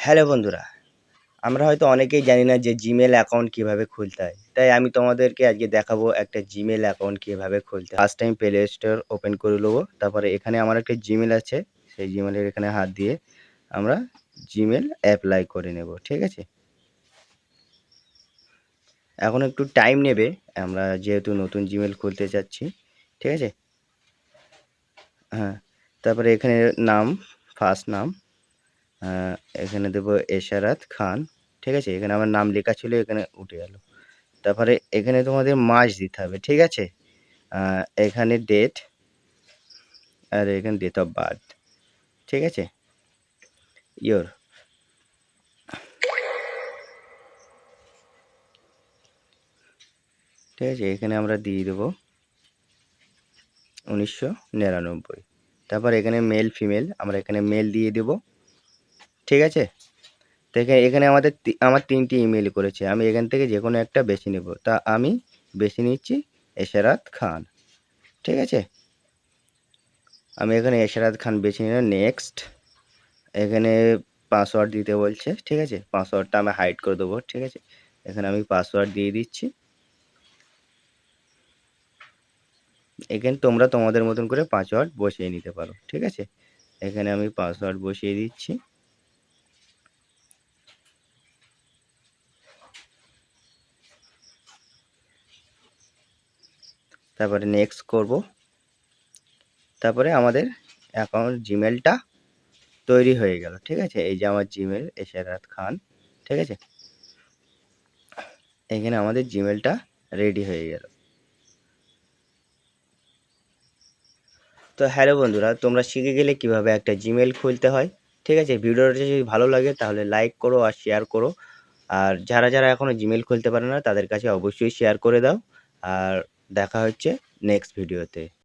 Hello বন্ধুরা, আমরা হয়তো অনেকেই জানি না যে জিমেল অ্যাকাউন্ট কীভাবে খুলতে হয়। তাই আমি তোমাদেরকে আজকে দেখাবো একটা জিমেল অ্যাকাউন্ট কীভাবে খুলতে হয়। First time play store open করে নেবো। তারপরে এখানে আমার একটা জিমেল আছে। সেই জিমেলের এখানে হাত দিয়ে আমরা জিমেল অ্যাপ্লাই করে নেব। ঠিক আছে? এখন একটু টাইম নেবে। আমরা যেহেতু নতুন জিমেল খুলতে চাচ্ছি। ঠিক আছে? হ্যাঁ। তারপরে এখানে নাম, ফার্স্ট নাম। এখানে দেবো এশারাত খান। ঠিক আছে? এখানে আমার নাম লেখা ছিল, এখানে উঠে গেল। তারপরে এখানে তোমাদের মাস দিতে হবে। ঠিক আছে? এখানে ডেট, আর এখানে ডেট অফ বার্থ। ঠিক আছে? ইয়োর। ঠিক আছে? এখানে আমরা দিয়ে দেবো 1999। তারপর এখানে মেল ফিমেল, আমরা এখানে মেল দিয়ে দেব। ঠিক আছে? তো এখানে আমার ৩টি ইমেইল করেছে। আমি এখান থেকে যেকোনো একটা বেছে নেব। তা আমি বেছে নিচ্ছি এশারাত খান। ঠিক আছে? আমি এখানে এশারাত খান বেছে নিলাম। নেক্সট। এখানে পাসওয়ার্ড দিতে বলছে। ঠিক আছে? পাসওয়ার্ডটা আমি হাইড করে দেবো। ঠিক আছে? এখানে আমি পাসওয়ার্ড দিয়ে দিচ্ছি। এখানে তোমরা তোমাদের মতন করে পাসওয়ার্ড বসিয়ে নিতে পারো। ঠিক আছে? এখানে আমি পাসওয়ার্ড বসিয়ে দিচ্ছি। তারপরে নেক্সট করব। তারপরে আমাদের অ্যাকাউন্ট জিমেলটা তৈরি হয়ে গেল। ঠিক আছে? এই যে আমার জিমেল এশারাত খান। ঠিক আছে? এখানে আমাদের জিমেলটা রেডি হয়ে গেল। তো হ্যালো বন্ধুরা, তোমরা শিখে গেলে কিভাবে একটা জিমেল খুলতে হয়। ঠিক আছে? ভিডিওটা যদি ভালো লাগে তাহলে লাইক করো আর শেয়ার করো। আর যারা এখনও জিমেল খুলতে পারে না তাদের কাছে অবশ্যই শেয়ার করে দাও। আর দেখা হচ্ছে নেক্সট ভিডিওতে।